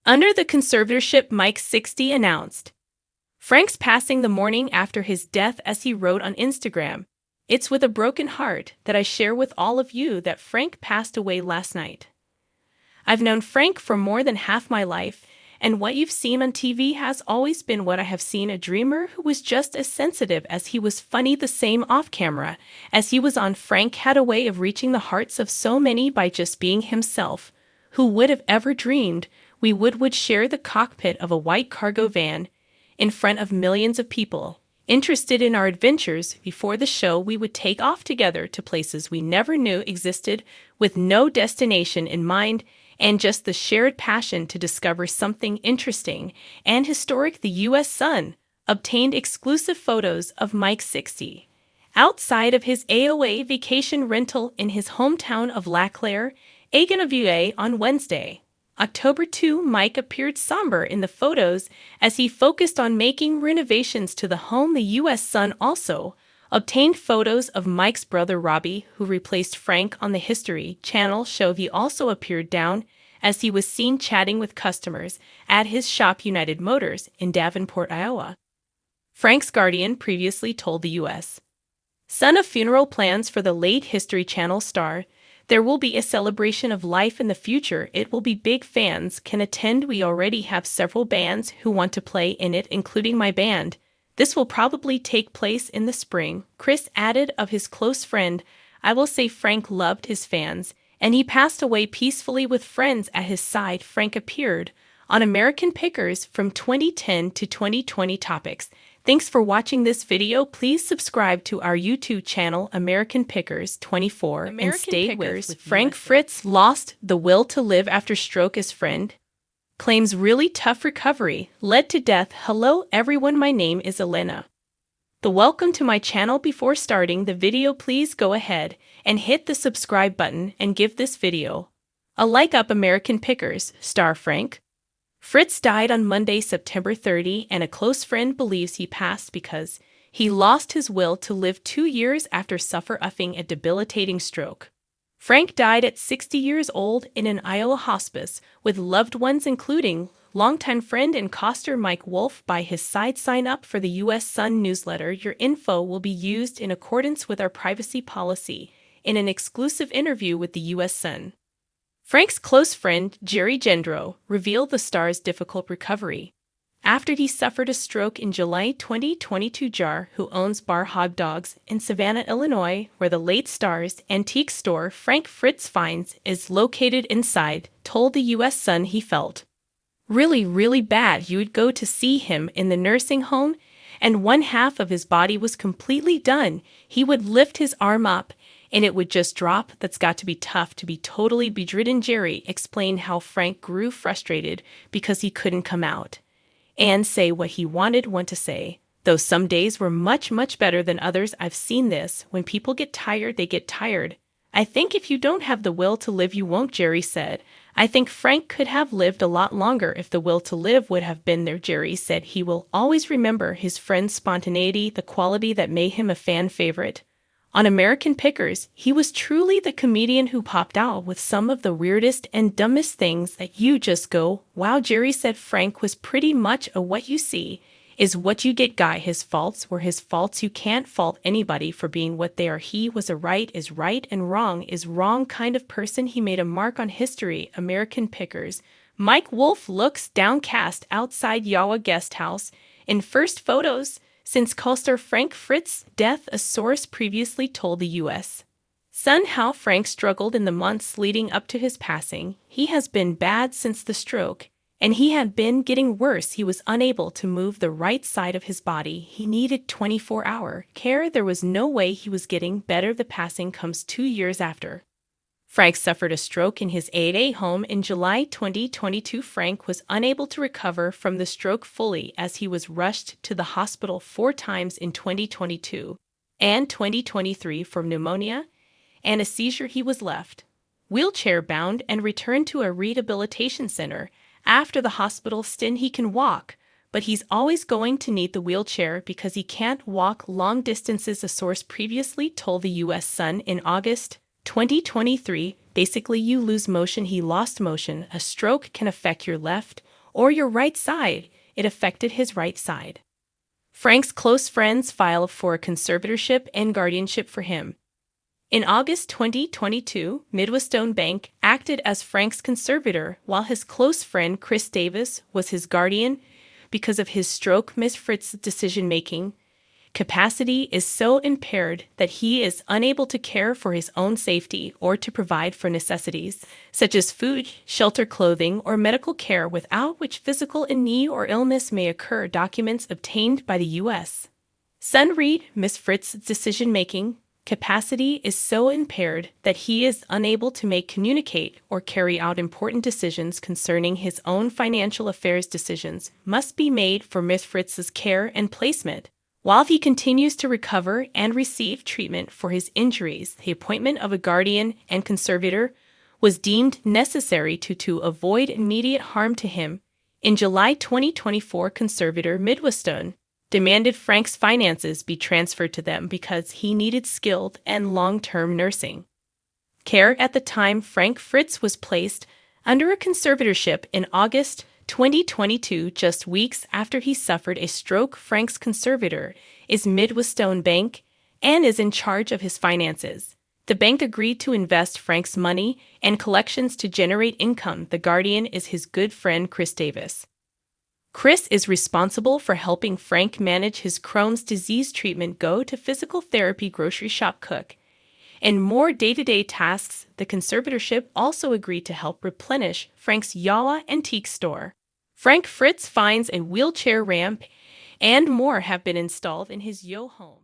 Under the conservatorship Mike 60 announced. Frank's passing the morning after his death, as he wrote on Instagram. It's with a broken heart that I share with all of you that Frank passed away last night. I've known Frank for more than half my life, and what you've seen on TV has always been what I have seen, a dreamer who was just as sensitive as he was funny, the same off camera as he was on. Frank had a way of reaching the hearts of so many by just being himself. Who would have ever dreamed we would share the cockpit of a white cargo van in front of millions of people interested in our adventures? Before the show, we would take off together to places we never knew existed, with no destination in mind and just the shared passion to discover something interesting and historic. The U.S. Sun obtained exclusive photos of Mike 60 outside of his AOA vacation rental in his hometown of Laclaire, Agenavue, on Wednesday, October 2. Mike appeared somber in the photos as he focused on making renovations to the home. The U.S. Sun also obtained photos of Mike's brother Robbie, who replaced Frank on the History Channel show. He also appeared down as he was seen chatting with customers at his shop United Motors in Davenport, Iowa. Frank's guardian previously told the U.S. Sun of funeral plans for the late History Channel star. There will be a celebration of life in the future. It will be big. Fans can attend. We already have several bands who want to play in it, including my band. This will probably take place in the spring. Chris added of his close friend. I will say Frank loved his fans, and he passed away peacefully with friends at his side. Frank appeared on American Pickers from 2010 to 2020 topics. Thanks for watching this video. Please subscribe to our YouTube channel, American Pickers 24, and stay with Frank. Fritz lost the will to live after stroke. His friend claims really tough recovery led to death. Hello everyone, my name is Elena. Welcome to my channel. Before starting the video, please go ahead and hit the subscribe button and give this video a like up. American Pickers star Frank Fritz died on Monday, September 30, and a close friend believes he passed because he lost his will to live 2 years after suffering a debilitating stroke. Frank died at 60 years old in an Iowa hospice with loved ones including longtime friend and coster Mike Wolf by his side. Sign up for the U.S. Sun newsletter. Your info will be used in accordance with our privacy policy in an exclusive interview with the U.S. Sun. Frank's close friend, Jerry Gendro, revealed the star's difficult recovery after he suffered a stroke in July 2022. Jar, who owns Bar Hog Dogs in Savannah, Illinois, where the late star's antique store Frank Fritz finds is located inside, told the U.S. Sun he felt really bad. He would go to see him in the nursing home, and one half of his body was completely done. He would lift his arm up, and it would just drop. That's got to be tough to be totally bedridden. Jerry explained how Frank grew frustrated because he couldn't come out and say what he wanted to say. Though some days were much better than others. I've seen this. When people get tired, they get tired. I think if you don't have the will to live, you won't, Jerry said. I think Frank could have lived a lot longer if the will to live would have been there. Jerry said he will always remember his friend's spontaneity, the quality that made him a fan favorite. On American Pickers, he was truly the comedian who popped out with some of the weirdest and dumbest things that you just go, wow. Jerry said Frank was pretty much a what you see is what you get guy. His faults were his faults. You can't fault anybody for being what they are. He was a right is right and wrong is wrong kind of person. He made a mark on history. American Pickers. Mike Wolf looks downcast outside Yawa guest house in first photos since co-star Frank Fritz's death. A source previously told the U.S. Sun how Frank struggled in the months leading up to his passing. He has been bad since the stroke, and he had been getting worse. He was unable to move the right side of his body. He needed 24-hour care. There was no way he was getting better. The passing comes 2 years after Frank suffered a stroke in his 8A home in July 2022. Frank was unable to recover from the stroke fully as he was rushed to the hospital 4 times in 2022 and 2023 for pneumonia and a seizure. He was left wheelchair-bound and returned to a rehabilitation center. After the hospital stint, he can walk, but he's always going to need the wheelchair because he can't walk long distances, a source previously told the U.S. Sun in August 2023. Basically, you lose motion. He lost motion. A stroke can affect your left or your right side, it affected his right side. Frank's close friends filed for a conservatorship and guardianship for him. In August 2022, Midwestone Bank acted as Frank's conservator while his close friend Chris Davis was his guardian because of his stroke. Miss Fritz's decision-making capacity is so impaired that he is unable to care for his own safety or to provide for necessities, such as food, shelter, clothing, or medical care, without which physical need or illness may occur. Documents obtained by the U.S. Sun read, Miss Fritz's decision-making capacity is so impaired that he is unable to communicate, or carry out important decisions concerning his own financial affairs. Decisions must be made for Miss Fritz's care and placement. While he continues to recover and receive treatment for his injuries, the appointment of a guardian and conservator was deemed necessary to avoid immediate harm to him. In July 2024, conservator Midwestone demanded Frank's finances be transferred to them because he needed skilled and long-term nursing care. At the time, Fritz was placed under a conservatorship in August 2022, just weeks after he suffered a stroke. Frank's conservator is Midwestone Bank and is in charge of his finances. The bank agreed to invest Frank's money and collections to generate income. The guardian is his good friend Chris Davis. Chris is responsible for helping Frank manage his Crohn's disease treatment, go to physical therapy, grocery shop, cook, and more day-to-day tasks. The conservatorship also agreed to help replenish Frank's Yawa antique store. Fritz finds a wheelchair ramp and more have been installed in his Yo home.